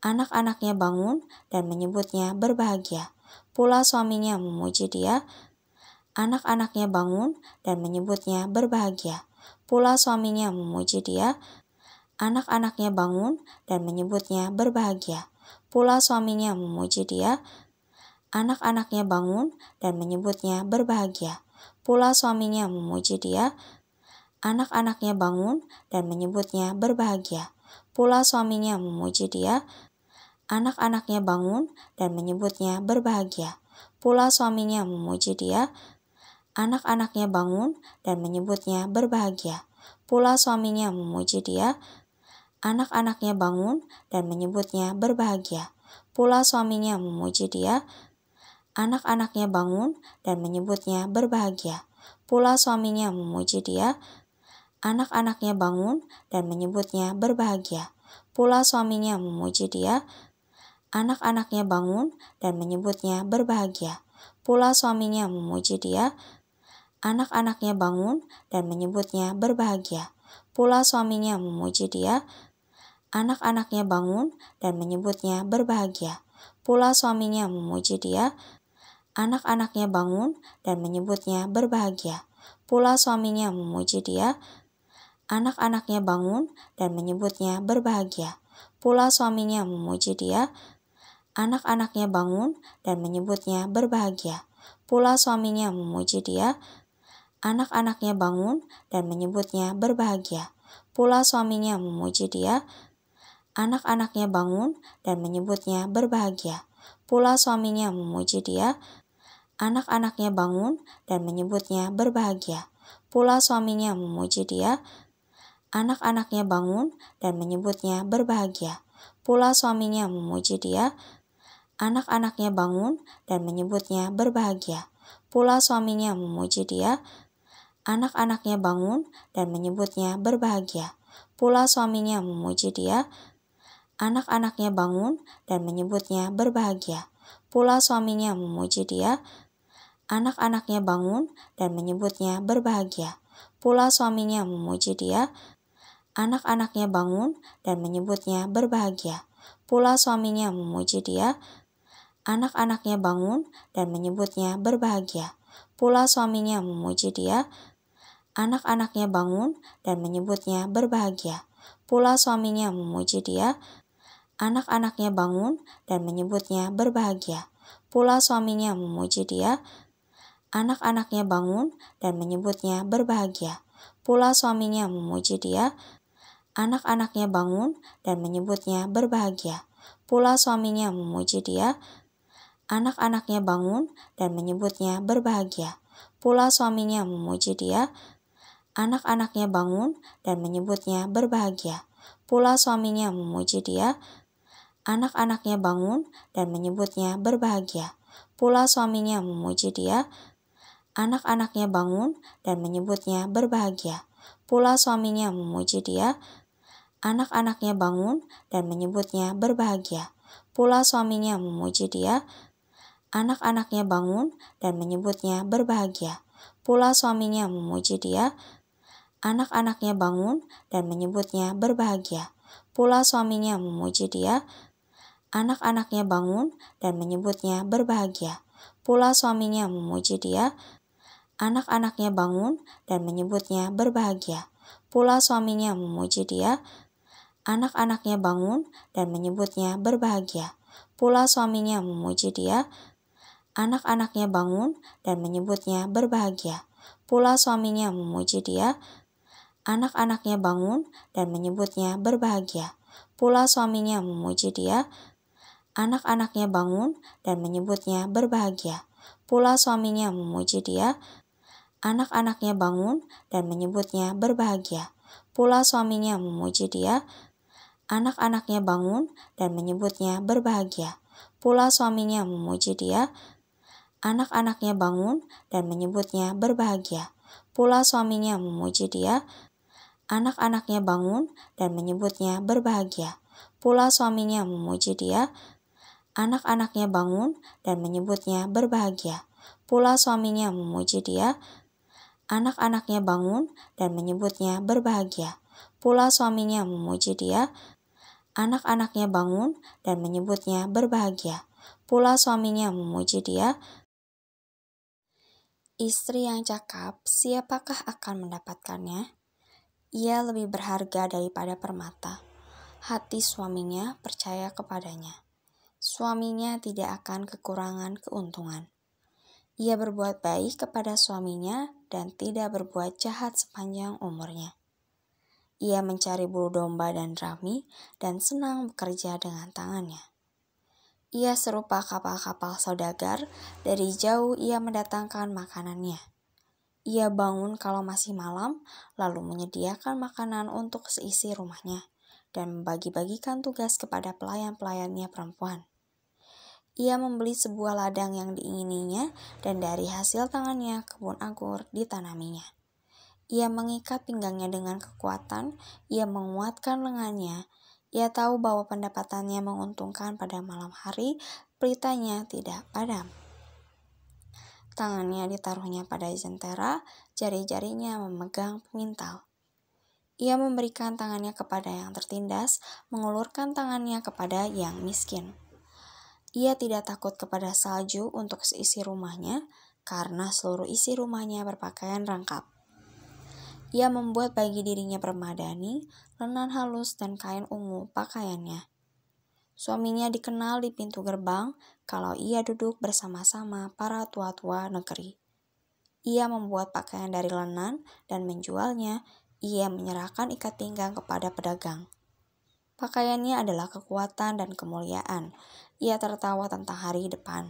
Anak-anaknya bangun dan menyebutnya berbahagia. Pula suaminya memuji dia. Anak-anaknya bangun dan menyebutnya berbahagia. Pula suaminya memuji dia. Anak-anaknya bangun dan menyebutnya berbahagia. Pula suaminya memuji dia. Anak-anaknya bangun dan menyebutnya berbahagia. Pula suaminya memuji dia. Anak-anaknya bangun dan menyebutnya berbahagia. Pula suaminya memuji dia. Anak-anaknya bangun dan menyebutnya berbahagia. Pula suaminya memuji dia. Anak-anaknya bangun dan menyebutnya berbahagia. Pula suaminya memuji dia. Anak-anaknya bangun dan menyebutnya berbahagia. Pula suaminya memuji dia. Anak-anaknya bangun dan menyebutnya berbahagia. Pula suaminya memuji dia. Anak-anaknya bangun dan menyebutnya berbahagia. Pula suaminya memuji dia. Anak-anaknya bangun dan menyebutnya berbahagia. Pula suaminya memuji dia. Anak-anaknya bangun dan menyebutnya berbahagia. Pula suaminya memuji dia. Anak-anaknya bangun dan menyebutnya berbahagia. Pula suaminya memuji dia. Anak-anaknya bangun dan menyebutnya berbahagia. Pula suaminya memuji dia. Anak-anaknya bangun dan menyebutnya berbahagia. Pula suaminya memuji dia. Anak-anaknya bangun dan menyebutnya berbahagia. Pula suaminya memuji dia. Anak-anaknya bangun dan menyebutnya berbahagia. Pula suaminya memuji dia. Anak-anaknya bangun dan menyebutnya berbahagia. Pula suaminya memuji dia. Anak-anaknya bangun dan menyebutnya berbahagia. Pula suaminya memuji dia. Anak-anaknya bangun dan menyebutnya berbahagia. Pula suaminya memuji dia. Anak-anaknya bangun dan menyebutnya berbahagia. Pula suaminya memuji dia. Anak-anaknya bangun dan menyebutnya berbahagia. Pula suaminya memuji dia. Anak-anaknya bangun dan menyebutnya berbahagia. Pula suaminya memuji dia. Anak-anaknya bangun dan menyebutnya berbahagia. Pula suaminya memuji dia. Anak-anaknya bangun dan menyebutnya berbahagia. Pula suaminya memuji dia. Anak-anaknya bangun dan menyebutnya berbahagia. Pula suaminya memuji dia. Anak-anaknya bangun dan menyebutnya berbahagia. Pula suaminya memuji dia. Anak-anaknya bangun dan menyebutnya berbahagia. Pula suaminya memuji dia. Anak-anaknya bangun dan menyebutnya berbahagia. Pula suaminya memuji dia. Anak-anaknya bangun dan menyebutnya berbahagia. Pula suaminya memuji dia. Anak-anaknya bangun dan menyebutnya berbahagia. Pula suaminya memuji dia. Anak-anaknya bangun dan menyebutnya berbahagia. Pula suaminya memuji dia. Anak-anaknya bangun dan menyebutnya berbahagia. Pula suaminya memuji dia. Anak-anaknya bangun dan menyebutnya berbahagia. Pula suaminya memuji dia. Anak-anaknya bangun dan menyebutnya berbahagia. Pula suaminya memuji dia. Anak-anaknya bangun dan menyebutnya berbahagia. Pula suaminya memuji dia. Anak-anaknya bangun dan menyebutnya berbahagia. Pula suaminya memuji dia. Anak-anaknya bangun dan menyebutnya berbahagia. Pula suaminya memuji dia. Anak-anaknya bangun dan menyebutnya berbahagia. Pula suaminya memuji dia. Anak-anaknya bangun dan menyebutnya berbahagia. Pula suaminya memuji dia. Anak-anaknya bangun dan menyebutnya berbahagia. Pula suaminya memuji dia. Anak-anaknya bangun dan menyebutnya berbahagia. Pula suaminya memuji dia. Anak-anaknya bangun dan menyebutnya berbahagia. Pula suaminya memuji dia. Anak-anaknya bangun dan menyebutnya berbahagia. Pula suaminya memuji dia. Anak-anaknya bangun dan menyebutnya berbahagia. Pula suaminya memuji dia. Anak-anaknya bangun dan menyebutnya berbahagia. Pula suaminya memuji dia. Anak-anaknya bangun dan menyebutnya berbahagia. Pula suaminya memuji dia. Anak-anaknya bangun dan menyebutnya berbahagia. Pula suaminya memuji dia. Anak-anaknya bangun dan menyebutnya berbahagia. Pula suaminya memuji dia. Anak-anaknya bangun dan menyebutnya berbahagia. Pula suaminya memuji dia. Istri yang cakap, siapakah akan mendapatkannya? Ia lebih berharga daripada permata. Hati suaminya percaya kepadanya. Suaminya tidak akan kekurangan keuntungan. Ia berbuat baik kepada suaminya dan tidak berbuat jahat sepanjang umurnya. Ia mencari bulu domba dan rami dan senang bekerja dengan tangannya. Ia serupa kapal-kapal saudagar, dari jauh ia mendatangkan makanannya. Ia bangun kalau masih malam, lalu menyediakan makanan untuk seisi rumahnya, dan membagi-bagikan tugas kepada pelayan-pelayannya perempuan. Ia membeli sebuah ladang yang diingininya, dan dari hasil tangannya kebun anggur ditanaminya. Ia mengikat pinggangnya dengan kekuatan, ia menguatkan lengannya. Ia tahu bahwa pendapatannya menguntungkan pada malam hari, pelitanya tidak padam. Tangannya ditaruhnya pada jentera, jari-jarinya memegang pemintal. Ia memberikan tangannya kepada yang tertindas, mengulurkan tangannya kepada yang miskin. Ia tidak takut kepada salju untuk seisi rumahnya, karena seluruh isi rumahnya berpakaian rangkap. Ia membuat bagi dirinya permadani, lenan halus dan kain ungu pakaiannya. Suaminya dikenal di pintu gerbang kalau ia duduk bersama-sama para tua-tua negeri. Ia membuat pakaian dari lenan dan menjualnya. Ia menyerahkan ikat pinggang kepada pedagang. Pakaiannya adalah kekuatan dan kemuliaan. Ia tertawa tentang hari depan.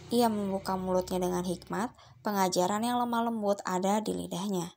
Ia membuka mulutnya dengan hikmat, pengajaran yang lemah lembut ada di lidahnya.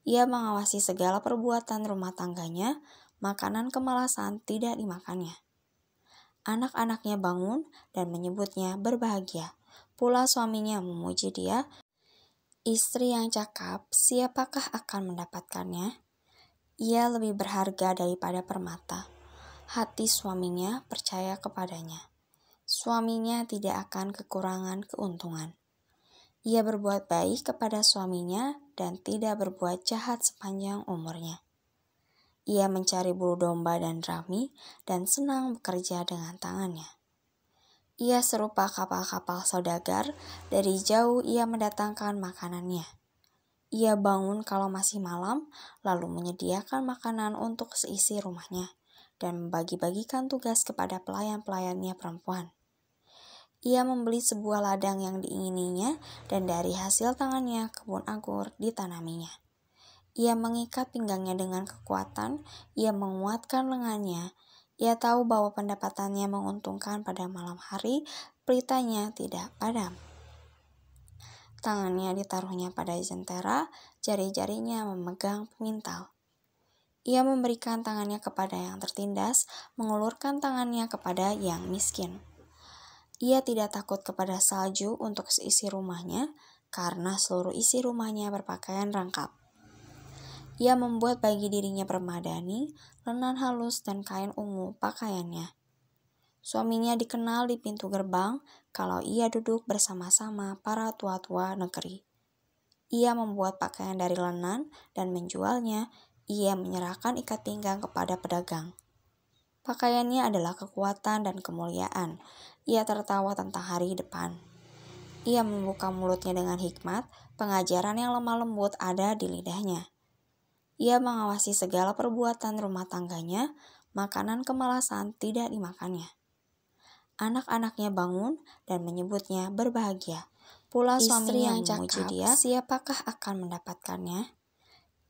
Ia mengawasi segala perbuatan rumah tangganya, makanan kemalasan tidak dimakannya. Anak-anaknya bangun dan menyebutnya berbahagia. Pula suaminya memuji dia. Istri yang cakap, siapakah akan mendapatkannya? Ia lebih berharga daripada permata. Hati suaminya percaya kepadanya. Suaminya tidak akan kekurangan keuntungan. Ia berbuat baik kepada suaminya dan tidak berbuat jahat sepanjang umurnya. Ia mencari bulu domba dan rami dan senang bekerja dengan tangannya. Ia serupa kapal-kapal saudagar, dari jauh ia mendatangkan makanannya. Ia bangun kalau masih malam, lalu menyediakan makanan untuk seisi rumahnya, dan membagi-bagikan tugas kepada pelayan-pelayannya perempuan. Ia membeli sebuah ladang yang diingininya, dan dari hasil tangannya kebun anggur ditanaminya. Ia mengikat pinggangnya dengan kekuatan, ia menguatkan lengannya. Ia tahu bahwa pendapatannya menguntungkan pada malam hari, pelitanya tidak padam. Tangannya ditaruhnya pada jentera, jari-jarinya memegang pemintal. Ia memberikan tangannya kepada yang tertindas, mengulurkan tangannya kepada yang miskin. Ia tidak takut kepada salju untuk seisi rumahnya, karena seluruh isi rumahnya berpakaian rangkap. Ia membuat bagi dirinya permadani, lenan halus dan kain ungu pakaiannya. Suaminya dikenal di pintu gerbang kalau ia duduk bersama-sama para tua-tua negeri. Ia membuat pakaian dari lenan dan menjualnya. Ia menyerahkan ikat pinggang kepada pedagang. Pakaiannya adalah kekuatan dan kemuliaan. Ia tertawa tentang hari depan. Ia membuka mulutnya dengan hikmat, pengajaran yang lemah lembut ada di lidahnya. Ia mengawasi segala perbuatan rumah tangganya, makanan kemalasan tidak dimakannya. Anak-anaknya bangun dan menyebutnya berbahagia. Pula suaminya memuji dia. Siapakah akan mendapatkannya?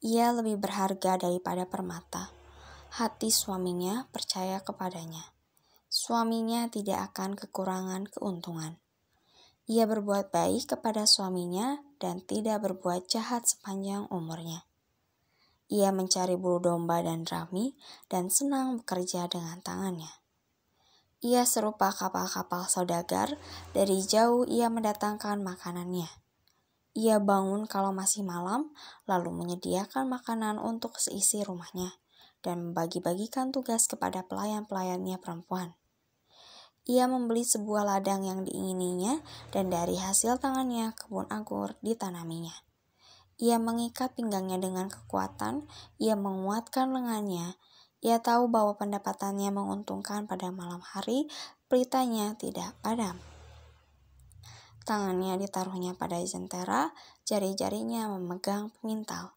Ia lebih berharga daripada permata. Hati suaminya percaya kepadanya. Suaminya tidak akan kekurangan keuntungan. Ia berbuat baik kepada suaminya dan tidak berbuat jahat sepanjang umurnya. Ia mencari bulu domba dan rami dan senang bekerja dengan tangannya. Ia serupa kapal-kapal saudagar, dari jauh ia mendatangkan makanannya. Ia bangun kalau masih malam, lalu menyediakan makanan untuk seisi rumahnya, dan membagi-bagikan tugas kepada pelayan-pelayannya perempuan. Ia membeli sebuah ladang yang diingininya, dan dari hasil tangannya kebun anggur ditanaminya. Ia mengikat pinggangnya dengan kekuatan, ia menguatkan lengannya. Ia tahu bahwa pendapatannya menguntungkan pada malam hari, pelitanya tidak padam. Tangannya ditaruhnya pada jentera, jari-jarinya memegang pengintal.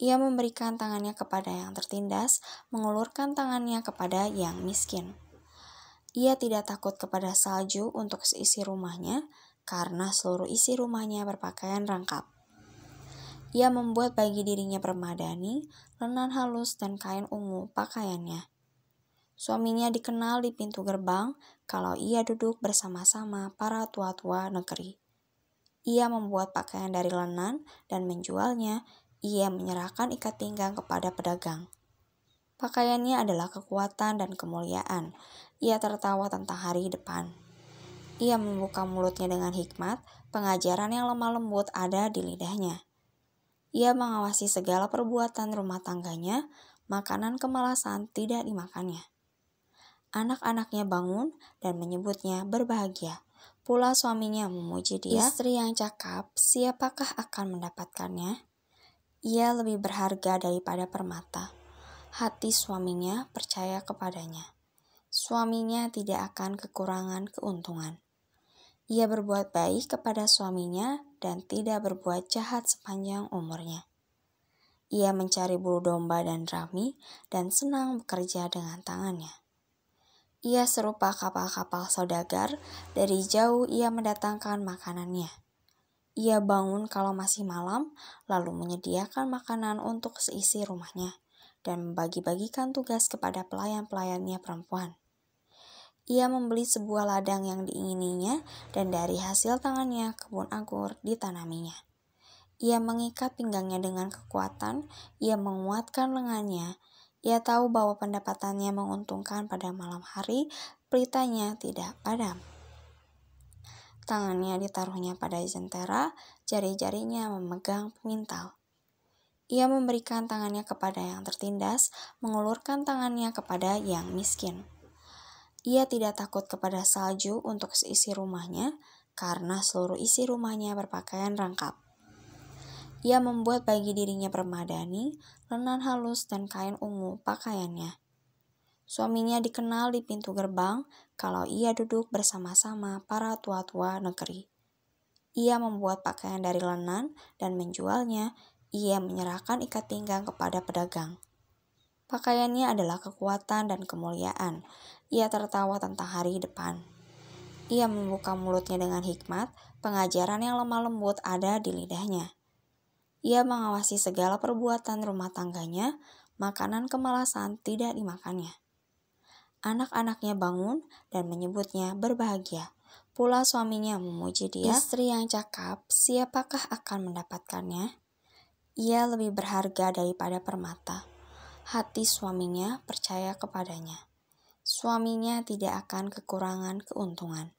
Ia memberikan tangannya kepada yang tertindas, mengulurkan tangannya kepada yang miskin. Ia tidak takut kepada salju untuk seisi rumahnya, karena seluruh isi rumahnya berpakaian rangkap. Ia membuat bagi dirinya permadani, lenan halus dan kain ungu pakaiannya. Suaminya dikenal di pintu gerbang kalau ia duduk bersama-sama para tua-tua negeri. Ia membuat pakaian dari lenan dan menjualnya. Ia menyerahkan ikat pinggang kepada pedagang. Pakaiannya adalah kekuatan dan kemuliaan. Ia tertawa tentang hari depan. Ia membuka mulutnya dengan hikmat, pengajaran yang lemah lembut ada di lidahnya. Ia mengawasi segala perbuatan rumah tangganya, makanan kemalasan tidak dimakannya. Anak-anaknya bangun dan menyebutnya berbahagia. Pula suaminya memuji dia. Istri yang cakap, siapakah akan mendapatkannya? Ia lebih berharga daripada permata. Hati suaminya percaya kepadanya. Suaminya tidak akan kekurangan keuntungan. Ia berbuat baik kepada suaminya dan tidak berbuat jahat sepanjang umurnya. Ia mencari bulu domba dan rami dan senang bekerja dengan tangannya. Ia serupa kapal-kapal saudagar, dari jauh ia mendatangkan makanannya. Ia bangun kalau masih malam, lalu menyediakan makanan untuk seisi rumahnya, dan membagi-bagikan tugas kepada pelayan-pelayannya perempuan. Ia membeli sebuah ladang yang diingininya, dan dari hasil tangannya kebun anggur ditanaminya. Ia mengikat pinggangnya dengan kekuatan, ia menguatkan lengannya. Ia tahu bahwa pendapatannya menguntungkan pada malam hari, pelitanya tidak padam. Tangannya ditaruhnya pada jentera, jari-jarinya memegang pengintal. Ia memberikan tangannya kepada yang tertindas, mengulurkan tangannya kepada yang miskin. Ia tidak takut kepada salju untuk seisi rumahnya, karena seluruh isi rumahnya berpakaian rangkap. Ia membuat bagi dirinya permadani, lenan halus dan kain ungu pakaiannya. Suaminya dikenal di pintu gerbang kalau ia duduk bersama-sama para tua-tua negeri. Ia membuat pakaian dari lenan dan menjualnya. Ia menyerahkan ikat pinggang kepada pedagang. Pakaiannya adalah kekuatan dan kemuliaan. Ia tertawa tentang hari depan. Ia membuka mulutnya dengan hikmat, pengajaran yang lemah lembut ada di lidahnya. Ia mengawasi segala perbuatan rumah tangganya, makanan kemalasan tidak dimakannya. Anak-anaknya bangun dan menyebutnya berbahagia. Pula suaminya memuji dia. Istri yang cakap, siapakah akan mendapatkannya? Ia lebih berharga daripada permata. Hati suaminya percaya kepadanya. Suaminya tidak akan kekurangan keuntungan.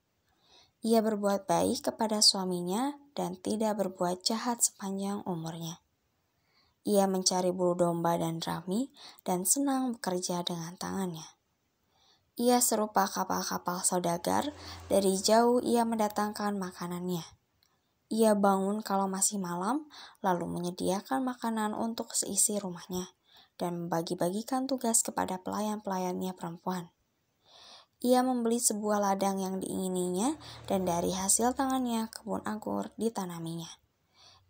Ia berbuat baik kepada suaminya dan tidak berbuat jahat sepanjang umurnya. Ia mencari bulu domba dan rami dan senang bekerja dengan tangannya. Ia serupa kapal-kapal saudagar, dari jauh ia mendatangkan makanannya. Ia bangun kalau masih malam, lalu menyediakan makanan untuk seisi rumahnya, dan membagi-bagikan tugas kepada pelayan-pelayannya perempuan. Ia membeli sebuah ladang yang diingininya, dan dari hasil tangannya kebun anggur ditanaminya.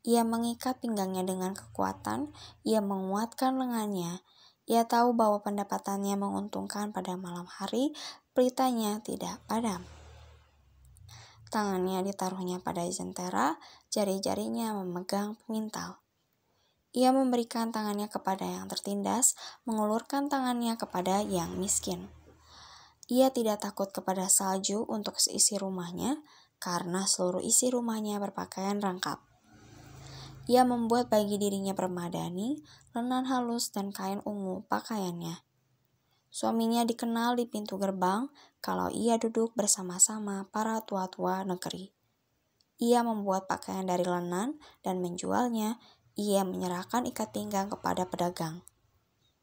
Ia mengikat pinggangnya dengan kekuatan, ia menguatkan lengannya. Ia tahu bahwa pendapatannya menguntungkan pada malam hari, pelitanya tidak padam. Tangannya ditaruhnya pada jentera, jari-jarinya memegang pengintal. Ia memberikan tangannya kepada yang tertindas, mengulurkan tangannya kepada yang miskin. Ia tidak takut kepada salju untuk seisi rumahnya, karena seluruh isi rumahnya berpakaian rangkap. Ia membuat bagi dirinya permadani, lenan halus dan kain ungu pakaiannya. Suaminya dikenal di pintu gerbang kalau ia duduk bersama-sama para tua-tua negeri. Ia membuat pakaian dari lenan dan menjualnya. Ia menyerahkan ikat pinggang kepada pedagang.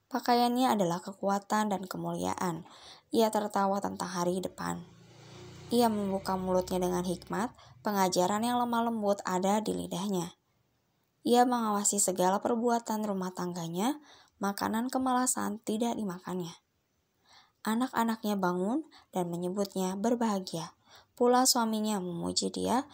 Pakaiannya adalah kekuatan dan kemuliaan. Ia tertawa tentang hari depan. Ia membuka mulutnya dengan hikmat, pengajaran yang lemah lembut ada di lidahnya. Ia mengawasi segala perbuatan rumah tangganya, makanan kemalasan tidak dimakannya. Anak-anaknya bangun dan menyebutnya berbahagia. Pula suaminya memuji dia